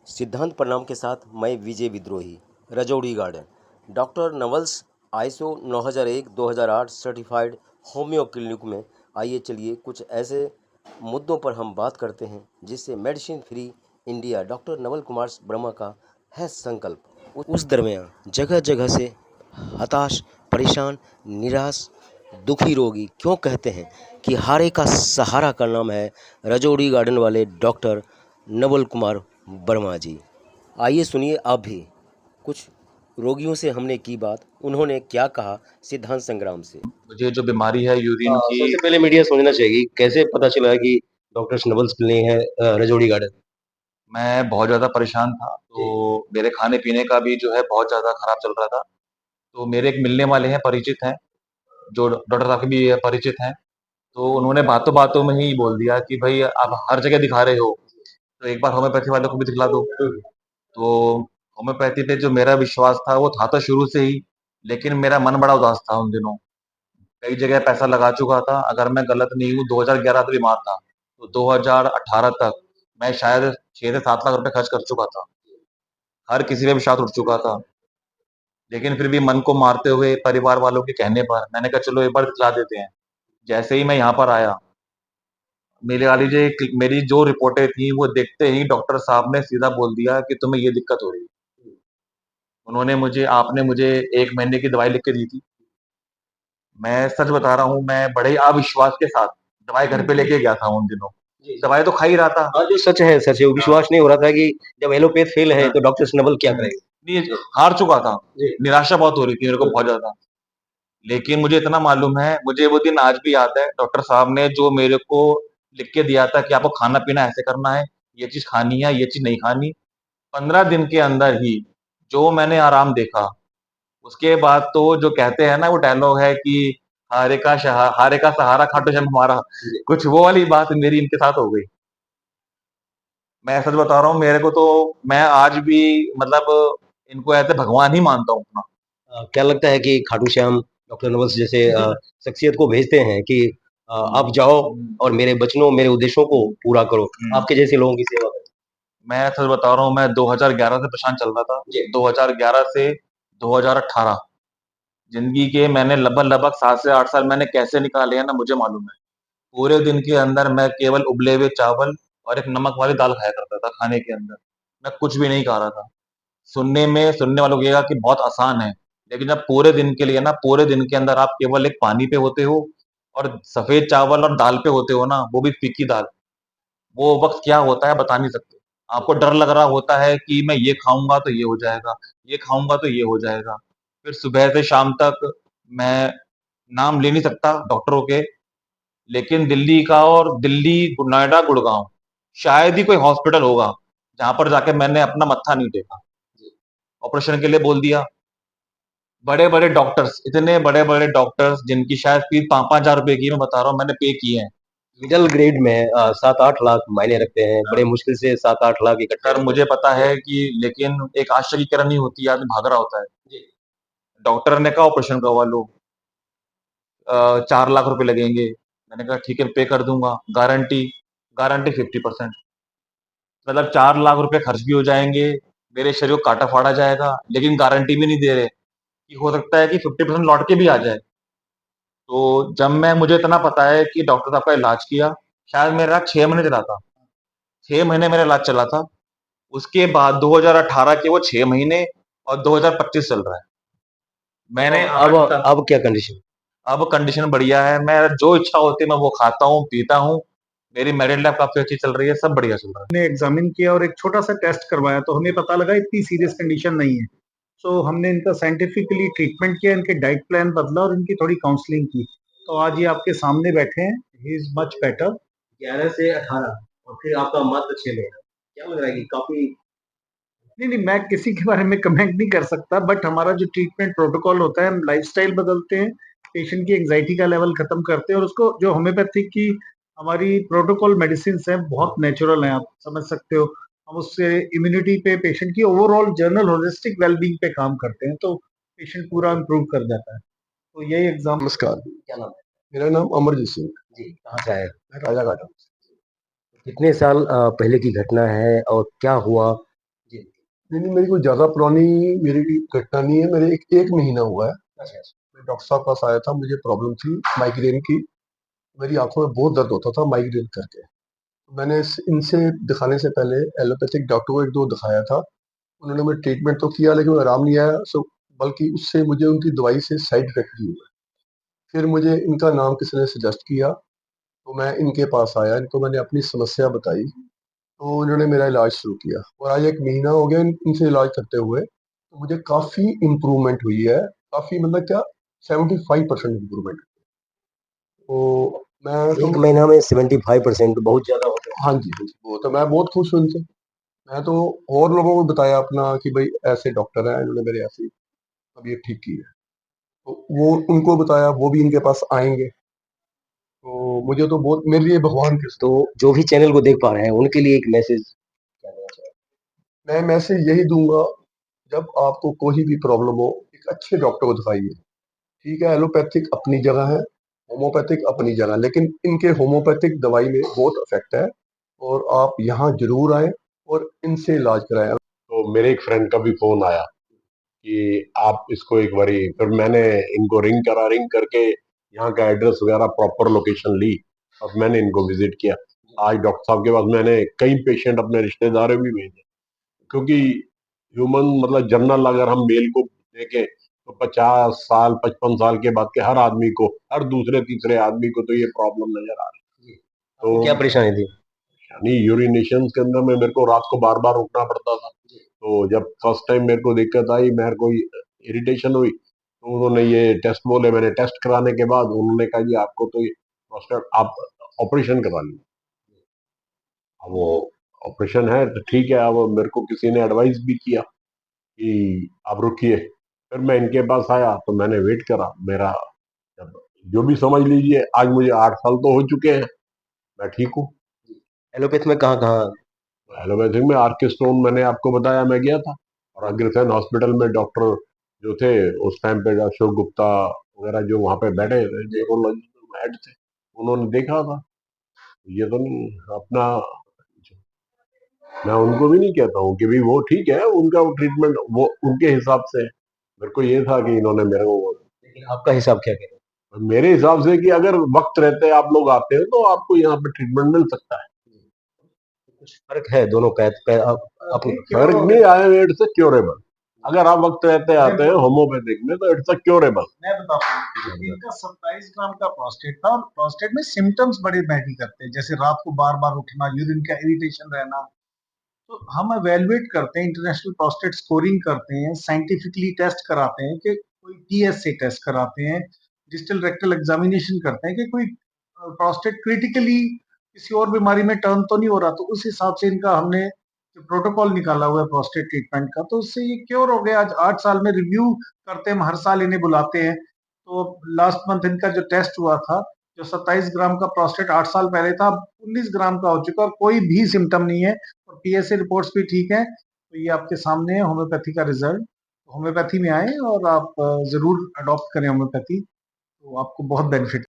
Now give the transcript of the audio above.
सिद्धांत प्रणाम के साथ मैं Vijay Vidrohi, Rajouri garden. Doctor Naval's ISO 9001-2008 certified homeo clinic में आइए चलिए कुछ ऐसे मुद्दों पर हम बात करते हैं जिससे medicine free India doctor Naval Kumar Verma का है संकल्प। उस दरमियान जगह जगह से हताश, परेशान, निराश, दुखी रोगी क्यों कहते हैं कि हारे का सहारा का नाम है रजौड़ी गार्डन वाले डॉक्टर नवल कुमार वर्मा जी। आइए सुनिए आप भी। कुछ रोगियों से हमने की बात, उन्होंने क्या कहा सिद्धांत संग्राम से। मुझे जो बीमारी है यूरिन की। सबसे पहले मीडिया समझना चाहिए कैसे पता चला कि डॉक्टर नवल्स क्लिनिक है रजौड़ी गार्डन। मैं बहुत ज़्यादा परेशान था, तो मेरे खाने-पीने का भी जो है बहुत ज़्यादा खराब चल रहा था। तो मेरे एक मिलने वाले हैं, परिचित हैं, जो डॉक्टर साहब के भी परिचित हैं। तो उन्होंने बातों-बातों में ही बोल दिया कि भई आप हर जगह दिखा रहे हो, तो एक बार होम्योपैथी वालों को भी दिखला दो। तो होम्योपैथी पे जो मेरा विश्वास था वो था तो शुरू से ही, लेकिन मेरा मन बड़ा उदास था उन दिनों। कई जगह पैसा लगा चुका था, अगर मैं गलत नहीं हूँ 2011 से बीमार था, तो 2018 तक मैं शायद 6 से 7 लाख रुपए खर्च कर चुका था। हर किसी पे विश्वास उठ चुका था, लेकिन फिर भी मन को मारते हुए परिवार वालों के कहने पर मैंने कहा चलो एक बार दिखला देते हैं। जैसे ही मैं यहाँ पर आया, मेरे वाली जो मेरी जो रिपोर्टें थी वो देखते ही डॉक्टर साहब ने सीधा बोल दिया कि तुम्हें ये दिक्कत हो रही है। आपने मुझे 1 महीने की दवाई लिख के दी थी। मैं सच बता रहा हूँ, मैं बड़े ही अविश्वास के साथ दवाई घर पे लेके गया था उन दिनों। दवाई तो खा ही रहा था। हाँ, जो सच है वो विश्वास नहीं हो रहा था कि जब एलोपैथ फेल है तो डॉक्टर नवल क्या करेगा। नहीं, हार चुका था। जी। निराशा बहुत हो रही थी मेरे को बहुत ज़्यादा। लेकिन मुझे इतना मालूम है, मुझे वो दिन आज भी याद है, डॉक्टर साहब ने जो मेरे को लिख के दिया था कि आपको खाना-पीना ऐसे करना है, ये चीज़ खानी है, ये चीज़ नहीं खानी। 15 दिन के अंदर ही जो मैंने आराम देखा, उसके बाद तो जो कहते हैं ना वो डायलॉग है कि हारे का सहारा खाटू श्याम हमारा, कुछ वो वाली बात मेरी इनके साथ हो गई। मैं सच बता रहा हूँ, मेरे को तो मैं आज भी मतलब इनको ऐसे भगवान ही मानता हूँ अपना। क्या लगता है कि खाटू श्याम डॉक्टर नवल्स जैसे शख्सियत को भेजते हैं कि आप जाओ और मेरे वचनों मेरे उद्देश्यों को पूरा करो, आपके जैसे लोगों की सेवा करो। मैं सच बता रहा हूँ, मैं 2011 से परेशान चल रहा था। 2011 से 2018 ज़िंदगी के मैंने लगभग-लगभग 7 से 8 साल मैंने कैसे निकाले हैं ना मुझे मालूम है। पूरे दिन के अंदर मैं केवल उबले हुए चावल और एक नमक वाली दाल खाया करता था खाने के अंदर। मैं कुछ भी नहीं खा रहा था। सुनने वालों को लगेगा कि बहुत आसान है, लेकिन जब पूरे दिन के लिए ना पूरे दिन के अंदर आप केवल एक पानी पे होते हो और सफ़ेद चावल और दाल पे होते हो ना, वो भी फीकी दाल। वो वक़्त क्या होता है बता नहीं सकते। आपको डर लग रहा होता है कि मैं ये खाऊँगा तो ये हो जाएगा, ये खाऊँगा तो ये हो जाएगा। फिर सुबह से शाम तक मैं नाम ले नहीं सकता डॉक्टरों के, लेकिन दिल्ली, नोएडा, गुड़गाँव शायद ही कोई हॉस्पिटल होगा, जहाँ पर जाके मैंने अपना मत्था नहीं टेका। ऑपरेशन के लिए बोल दिया। बड़े-बड़े डॉक्टर्स, इतने बड़े-बड़े डॉक्टर्स जिनकी शायद फीस 5-5 हज़ार रुपए की मैं बता रहा हूँ मैंने पे किए हैं। मिडल ग्रेड में 7-8 लाख मायने रखते हैं, बड़े मुश्किल से 7-8 लाख इकट्ठे सर होते मुझे पता है कि लेकिन एक आशा की किरण ही होती है, आदमी भाग रहा होता है। हैं। डॉक्टर ने कहा ऑपरेशन करवा लो, 4 लाख रुपए लगेंगे। मैंने कहा ठीक है पे कर दूँगा, गारंटी 50%। मतलब 4 लाख रुपए खर्च भी हो जाएँगे, मेरे शरीर को काटा-फाड़ा जाएगा, लेकिन गारंटी भी नहीं दे रहे कि हो सकता है कि 50% लौट के भी आ जाए। तो जब मैं मुझे इतना पता है कि डॉक्टर साहब का इलाज किया, शायद मेरा 6 महीने चला था। 6 महीने मेरा इलाज चला था। उसके बाद 2018 के वो 6 महीने और 2025 चल रहा है। मैंने अब क्या कंडीशन। अब कंडीशन बढ़िया है, मैं जो इच्छा होती है मैं वो खाता हूँ, पीता हूँ। मेरी मैरिड लाइफ़ काफ़ी अच्छी चल रही है, सब बढ़िया चल रहा है। ने एग्जामिन किया और एक छोटा सा टेस्ट करवाया तो हमें पता लगा इतनी सीरियस कंडीशन नहीं है। सो हमने इनका साइंटिफिकली ट्रीटमेंट किया, इनके डाइट प्लान बदला और इनकी थोड़ी काउंसलिंग की। तो आज ये आपके सामने बैठे हैं, ही इज मच बेटर। 11 से 18 और फिर आपका मात्र 6 महीना, क्या लग रहा है कि काफी। नहीं, मैं किसी के बारे में कमेंट नहीं कर सकता, बट हमारा जो ट्रीटमेंट प्रोटोकॉल होता है, हम लाइफस्टाइल बदलते हैं, पेशेंट की एंग्जाइटी का लेवल खत्म करते हैं और उसको जो होम्योपैथिक की हमारी प्रोटोकॉल मेडिसिन हैं बहुत नेचुरल हैं, आप समझ सकते हो। हम उससे इम्यूनिटी पे, पेशेंट की ओवरऑल जनरल होलिस्टिक वेलबींग पे काम करते हैं, तो पेशेंट पूरा इम्प्रूव कर जाता है। तो यही एग्जाम। नमस्कार, क्या नाम है। मेरा नाम अमरजीत सिंह। जी, कहाँ से आए। मैं राजाघाट हूँ। कितने साल पहले की घटना है और क्या हुआ, नहीं नहीं, मेरी कोई ज्यादा पुरानी मेरी घटना नहीं है। मेरे एक महीना हुआ है। अच्छा अच्छा। मैं डॉक्टर साहब के पास आया था, मुझे प्रॉब्लम थी माइग्रेन की। मेरी आंखों में बहुत दर्द होता था माइग्रेन करके। तो मैंने इनसे दिखाने से पहले एलोपैथिक डॉक्टर को एक दो दिखाया था। उन्होंने मुझे ट्रीटमेंट तो किया लेकिन आराम नहीं आया। सो बल्कि उससे मुझे उनकी दवाई से साइड इफेक्ट भी हुआ। फिर मुझे इनका नाम किसी ने सजेस्ट किया, तो मैं इनके पास आया, इनको मैंने अपनी समस्या बताई, तो उन्होंने मेरा इलाज शुरू किया। और आज एक महीना हो गया इनसे इलाज करते हुए, तो मुझे काफ़ी इम्प्रूवमेंट हुई है। काफ़ी मतलब क्या, 75% इम्प्रूवमेंट। तो मैं तो एक महीना में 75% बहुत ज़्यादा हो गया। हाँ जी हाँ जी, वो तो मैं बहुत खुश हूँ इनसे। मैं तो और लोगों को बताया अपना कि भाई ऐसे डॉक्टर हैं, इन्होंने मेरे ऐसी तबीयत ठीक की है। तो वो उनको बताया, वो भी इनके पास आएंगे। तो मुझे तो बहुत, मेरे लिए भगवान के तो समान। जो भी चैनल को देख पा रहे हैं उनके लिए एक मैसेज क्या देना चाहेंगे? मैं मैसेज यही दूंगा, जब आपको कोई भी प्रॉब्लम हो, एक अच्छे डॉक्टर को दिखाइए। ठीक है, एलोपैथिक अपनी जगह है, होम्योपैथिक अपनी जगह, लेकिन इनके होम्योपैथिक दवाई में बहुत इफेक्ट है। और आप यहाँ जरूर आए और इनसे इलाज कराएं। तो मेरे एक फ्रेंड का भी फोन आया कि आप इसको एक बारी, फिर मैंने इनको रिंग करके यहाँ का एड्रेस वगैरह प्रॉपर लोकेशन ली और मैंने इनको विजिट किया। आज डॉक्टर साहब के पास मैंने कई पेशेंट अपने रिश्तेदारों भी भेजे, क्योंकि ह्यूमन मतलब जनरल अगर हम मेल को देखें तो 50 साल 55 साल के बाद के हर आदमी को, हर दूसरे तीसरे आदमी को तो ये प्रॉब्लम नजर आ रही है। आपको क्या तो परेशानी थी? यानी यूरिनेशन के अंदर में मेरे को रात को बार बार उठना पड़ता था। तो जब फर्स्ट टाइम मेरे को दिक्कत आई, मेरे को इरिटेशन हुई, तो उन्होंने ये टेस्ट बोले। मैंने टेस्ट कराने के बाद उन्होंने कहा जी आपको तो ये प्रोस्टेट, आप ऑपरेशन करा लीजिए। अब वो ऑपरेशन है तो ठीक है। अब मेरे को किसी ने एडवाइस भी किया कि आप रुकिए। फिर मैं इनके पास आया तो मैंने वेट करा। मेरा जब जो भी समझ लीजिए, आज मुझे 8 साल तो हो चुके हैं, मैं ठीक हूँ। एलोपैथ में कहाँ-कहाँ? एलोपैथिक में आर के स्टोन मैंने आपको बताया, मैं गया था। और अग्रसेन हॉस्पिटल में डॉक्टर जो थे उस टाइम पे, अशोक गुप्ता वगैरह जो वहाँ पे बैठे थे, न्यूरोलॉजिस्ट हेड थे, उन्होंने देखा था। ये तो नहीं अपना, मैं उनको भी नहीं कहता हूँ कि भाई वो ठीक है, उनका वो ट्रीटमेंट वो उनके हिसाब से है। मेरे को ये था कि इन्होंने मेरे को, लेकिन आपका हिसाब क्या कहता है? मेरे हिसाब से कि अगर वक्त रहते आप लोग आते हैं तो आपको यहाँ पे ट्रीटमेंट मिल सकता है। कुछ फ़र्क है दोनों का? आप फर्क नहीं आया, इट्स अ क्योरेबल। अगर आप वक्त रहते आते हैं होम्योपैथिक में तो इट्स अ क्योरेबल। मैं बताता हूँ, इनका 27 ग्राम का प्रोस्टेट था और प्रोस्टेट में सिम्टम्स बड़े मैटर करते हैं, जैसे रात को बार बार उठना, यूरिन का इरिटेशन रहना। तो हम एवेलुएट करते हैं, इंटरनेशनल प्रोस्टेट स्कोरिंग करते हैं, साइंटिफिकली टेस्ट कराते हैं कि कोई टीएस से टेस्ट कराते हैं, डिस्टल रेक्टल एग्जामिनेशन करते हैं कि कोई प्रोस्टेट क्रिटिकली किसी और बीमारी में टर्न तो नहीं हो रहा। तो उस हिसाब से इनका हमने जो प्रोटोकॉल निकाला हुआ है प्रोस्टेट ट्रीटमेंट का, तो उससे ये क्योर हो गया। आज 8 साल में रिव्यू करते हैं, हम हर साल इन्हें बुलाते हैं। तो लास्ट मंथ इनका जो टेस्ट हुआ था, जो 27 ग्राम का प्रोस्टेट 8 साल पहले था, अब 19 ग्राम का हो चुका और कोई भी सिम्टम नहीं है और पीएसए रिपोर्ट्स भी ठीक है। तो ये आपके सामने है होम्योपैथी का रिजल्ट। होम्योपैथी में आए और आप जरूर अडॉप्ट करें होम्योपैथी, तो आपको बहुत बेनिफिट